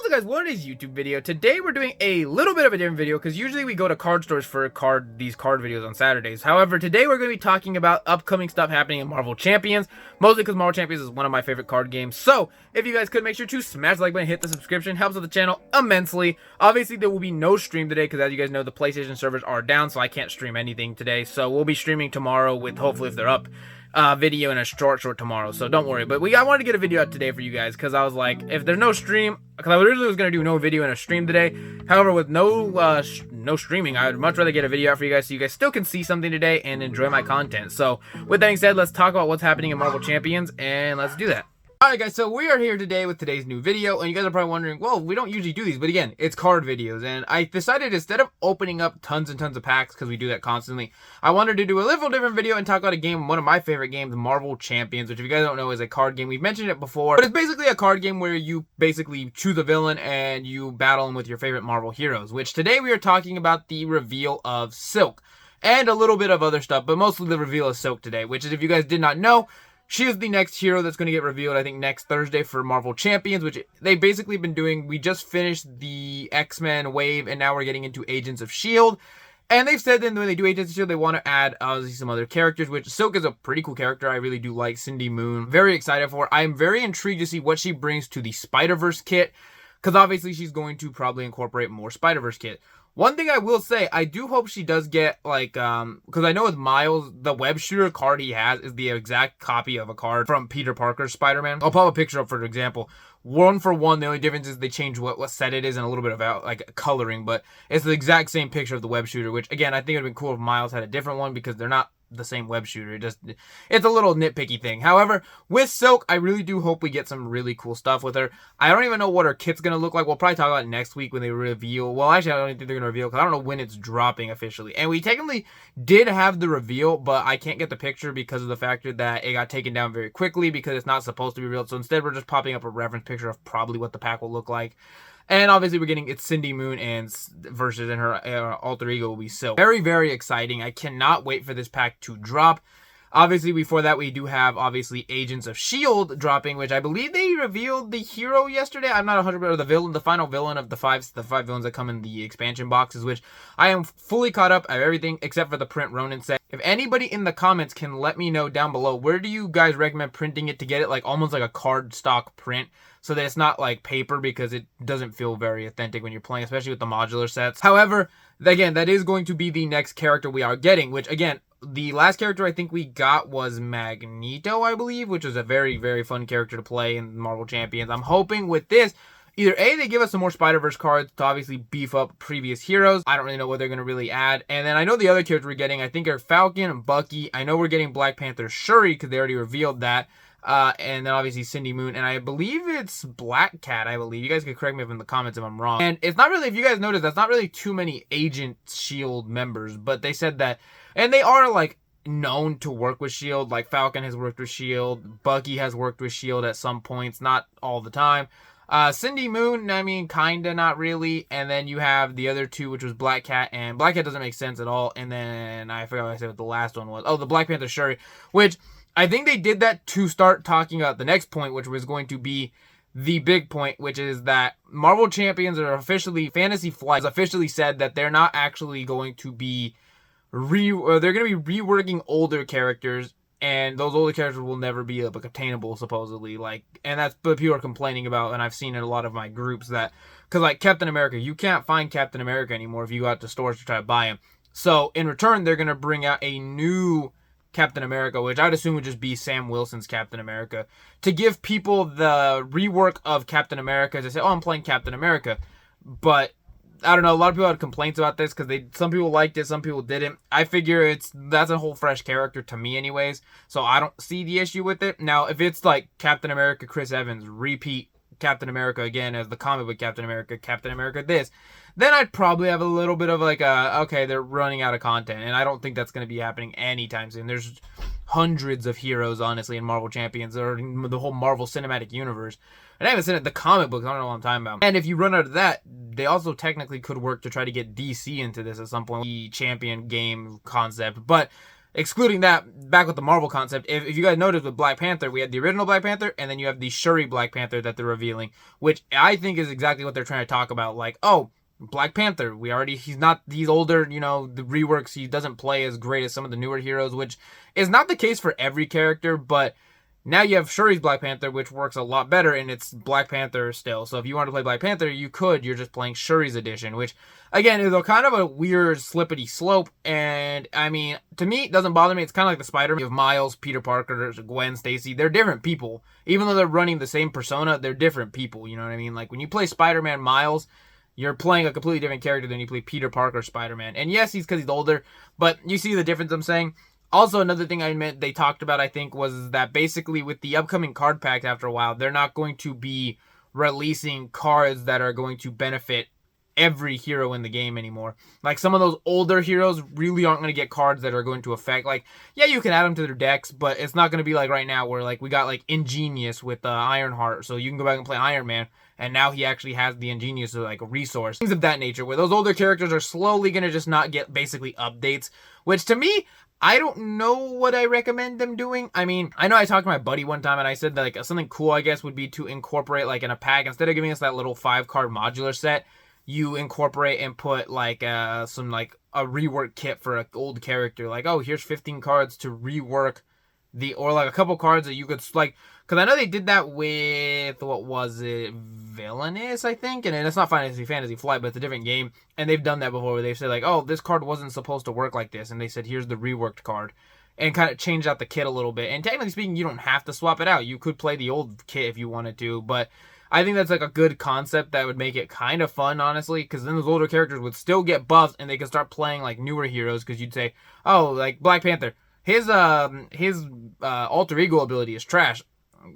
What's up, guys? What is YouTube video? Today we're doing a little bit of a different video because usually we go to card stores for these card videos on Saturdays. However, today we're going to be talking about upcoming stuff happening in Marvel Champions, mostly because Marvel Champions is one of my favorite card games. So if you guys could make sure to smash the like button, hit the subscription, helps with the channel immensely. Obviously there will be no stream today because as you guys know the PlayStation servers are down, so I can't stream anything today. So we'll be streaming tomorrow with, hopefully if they're up, video in a short tomorrow, so don't worry. But I wanted to get a video out today for you guys because I was like, if there's no stream, because I originally was going to do no video and a stream today. However, with no streaming, I would much rather get a video out for you guys so you guys still can see something today and enjoy my content. So with that being said, let's talk about what's happening in Marvel Champions, and let's do that. Alright guys, so we are here today with today's new video, and you guys are probably wondering, well, we don't usually do these, but again, it's card videos, and I decided instead of opening up tons and tons of packs, because we do that constantly, I wanted to do a little different video and talk about a game, one of my favorite games, Marvel Champions, which if you guys don't know is a card game. We've mentioned it before, but it's basically a card game where you basically choose a villain and you battle him with your favorite Marvel heroes, which today we are talking about the reveal of Silk, and a little bit of other stuff, but mostly the reveal of Silk today, which is, if you guys did not know, she is the next hero that's going to get revealed, I think, next Thursday for Marvel Champions, which they basically been doing. We just finished the X-Men wave, and now we're getting into Agents of S.H.I.E.L.D. And they've said that when they do Agents of S.H.I.E.L.D., they want to add some other characters, which Silk is a pretty cool character. I really do like Cindy Moon. Very excited for her. I am very intrigued to see what she brings to the Spider-Verse kit, because obviously she's going to probably incorporate more Spider-Verse kit. One thing I will say, I do hope she does get, like, because I know with Miles, the web shooter card he has is the exact copy of a card from Peter Parker's Spider-Man. I'll pop a picture up for example. One for one, the only difference is they change what set it is and a little bit of, like, coloring, but it's the exact same picture of the web shooter, which, again, I think it would have been cool if Miles had a different one because they're not the same web shooter. It's a little nitpicky thing. However, with Silk, I really do hope we get some really cool stuff with her. I don't even know what her kit's gonna look like. We'll probably talk about it next week when they reveal. Well, actually, I don't even think they're gonna reveal because I don't know when it's dropping officially. And we technically did have the reveal, but I can't get the picture because of the factor that it got taken down very quickly because it's not supposed to be revealed. So instead, we're just popping up a reference picture of probably what the pack will look like. And obviously we're getting, it's Cindy Moon and versus, and her alter ego will be Silk. Very, very exciting. I cannot wait for this pack to drop. Obviously before that we do have obviously Agents of S.H.I.E.L.D. dropping, which I believe they revealed the hero yesterday. I'm not 100% of the villain, the final villain of the five villains that come in the expansion boxes, which I am fully caught up of everything except for the print Ronin set. If anybody in the comments can let me know down below, where do you guys recommend printing it to get it like almost like a card stock print so that it's not like paper, because it doesn't feel very authentic when you're playing, especially with the modular sets. However, again, that is going to be the next character we are getting, which again, the last character I think we got was Magneto, I believe, which was a very, very fun character to play in Marvel Champions. I'm hoping with this, either A, they give us some more Spider-Verse cards to obviously beef up previous heroes. I don't really know what they're going to really add. And then I know the other characters we're getting, I think, are Falcon and Bucky. I know we're getting Black Panther Shuri because they already revealed that. And then obviously Cindy Moon, and I believe it's Black Cat, I believe. You guys can correct me in the comments if I'm wrong. And it's not really, if you guys notice, that's not really too many Agent S.H.I.E.L.D. members, but they said that, and they are like known to work with S.H.I.E.L.D. Like Falcon has worked with S.H.I.E.L.D., Bucky has worked with S.H.I.E.L.D. at some points, not all the time. Cindy Moon, I mean, kinda, not really. And then you have the other two, which was Black Cat, and Black Cat doesn't make sense at all. And then I forgot what I said what the last one was. Oh, the Black Panther Shuri, which I think they did that to start talking about the next point, which was going to be the big point, which is that Marvel Champions are officially, Fantasy Flight has officially said that they're not actually going to be they're going to be reworking older characters, and those older characters will never be obtainable, supposedly. Like, and that's what people are complaining about, and I've seen in a lot of my groups that, because like Captain America, you can't find Captain America anymore if you go out to stores to try to buy him. So in return, they're going to bring out a new Captain America, which I'd assume would just be Sam Wilson's Captain America, to give people the rework of Captain America to say, oh, I'm playing Captain America. But I don't know, a lot of people had complaints about this because some people liked it, some people didn't. I figure that's a whole fresh character to me anyways, so I don't see the issue with it. Now, if it's like Captain America Chris Evans, repeat Captain America again as the comic book Captain America this, then I'd probably have a little bit of like okay, they're running out of content, and I don't think that's going to be happening anytime soon. There's hundreds of heroes, honestly, in Marvel Champions, or the whole Marvel Cinematic Universe. And I haven't seen it, the comic books, I don't know what I'm talking about. And if you run out of that, they also technically could work to try to get DC into this at some point, the champion game concept. But excluding that, back with the Marvel concept, if you guys noticed with Black Panther, we had the original Black Panther, and then you have the Shuri Black Panther that they're revealing, which I think is exactly what they're trying to talk about. Like, oh, Black Panther, he's older, the reworks, he doesn't play as great as some of the newer heroes, which is not the case for every character, but now you have Shuri's Black Panther, which works a lot better, and it's Black Panther still. So if you want to play Black Panther, you could. You're just playing Shuri's edition, which, again, is a kind of a weird, slippity slope. And, I mean, to me, it doesn't bother me. It's kind of like the Spider-Man. You have Miles, Peter Parker, Gwen Stacy. They're different people. Even though they're running the same persona, they're different people. You know what I mean? Like, when you play Spider-Man Miles, you're playing a completely different character than you play Peter Parker Spider-Man. And yes, he's because he's older, but you see the difference I'm saying? Also, another thing they talked about, I think, was that basically with the upcoming card packs after a while, they're not going to be releasing cards that are going to benefit every hero in the game anymore. Like, some of those older heroes really aren't going to get cards that are going to affect, like, yeah, you can add them to their decks, but it's not going to be like right now where, like, we got, like, Ingenious with Ironheart, so you can go back and play Iron Man, and now he actually has the Ingenious as, like, a resource. Things of that nature, where those older characters are slowly going to just not get basically updates, which to me, I don't know what I recommend them doing. I mean, I know I talked to my buddy one time and I said that, like, something cool, I guess, would be to incorporate, like, in a pack, instead of giving us that little 5-card modular set, you incorporate and put, like, some, like, a rework kit for an old character. Like, oh, here's 15 cards to rework or, like, a couple cards that you could, like, because I know they did that with, what was it, Villainous, I think? And it's not Fantasy Flight, but it's a different game. And they've done that before where they've said, like, oh, this card wasn't supposed to work like this. And they said, here's the reworked card. And kind of change out the kit a little bit. And technically speaking, you don't have to swap it out. You could play the old kit if you wanted to. But I think that's, like, a good concept that would make it kind of fun, honestly. Because then those older characters would still get buffs and they could start playing, like, newer heroes. Because you'd say, oh, like, Black Panther. His alter ego ability is trash.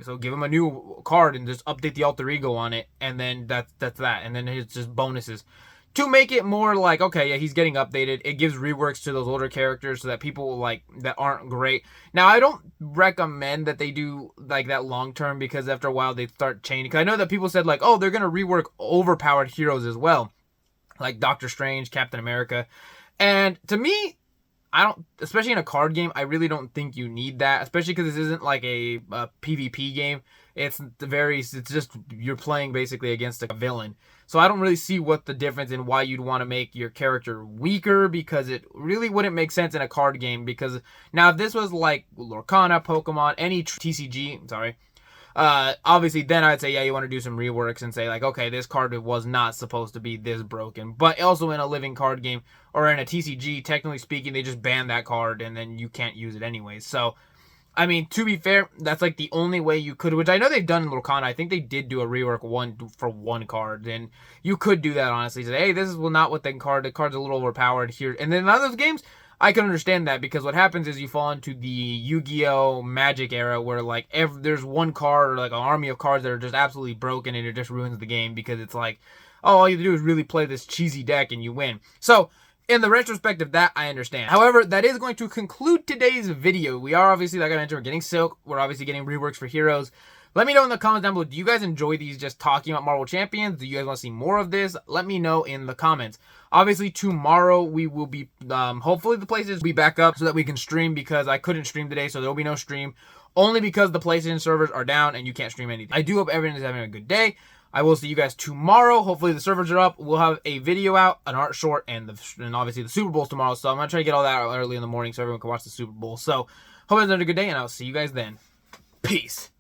So give him a new card and just update the alter ego on it, and then that's that. And then it's just bonuses to make it more like, okay, yeah, he's getting updated. It gives reworks to those older characters so that people like that aren't great. Now, I don't recommend that they do like that long term, because after a while they start changing. Because I know that people said like, oh, they're gonna rework overpowered heroes as well, like Doctor Strange, Captain America, and to me, I don't, especially in a card game, I really don't think you need that, especially because this isn't like a PvP game. It's just, you're playing basically against a villain. So I don't really see what the difference in why you'd want to make your character weaker, because it really wouldn't make sense in a card game. Because now if this was like Lorcana, Pokemon, any TCG, sorry, obviously then I'd say, yeah, you want to do some reworks and say like, okay, this card was not supposed to be this broken. But also in a living card game or in a TCG, technically speaking, they just ban that card and then you can't use it anyways. So, I mean, to be fair, that's like the only way you could, which I know they've done in Lorcana. I think they did do a rework for one card, and you could do that honestly. Say, hey, this is not what the card's a little overpowered here. And then in other games, I can understand that, because what happens is you fall into the Yu-Gi-Oh! Magic era where like there's one card or like an army of cards that are just absolutely broken and it just ruins the game, because it's like, oh, all you have to do is really play this cheesy deck and you win. So, in the retrospect of that, I understand. However, that is going to conclude today's video. We are obviously, like I mentioned, we're getting Silk. We're obviously getting reworks for heroes. Let me know in the comments down below, do you guys enjoy these just talking about Marvel Champions? Do you guys want to see more of this? Let me know in the comments. Obviously, tomorrow we will be, hopefully the PlayStation will be back up so that we can stream, because I couldn't stream today, so there will be no stream. Only because the PlayStation servers are down and you can't stream anything. I do hope everyone is having a good day. I will see you guys tomorrow. Hopefully the servers are up. We'll have a video out, an art short, and obviously the Super Bowl's tomorrow. So I'm going to try to get all that out early in the morning so everyone can watch the Super Bowl. So hope everyone's having a good day, and I'll see you guys then. Peace.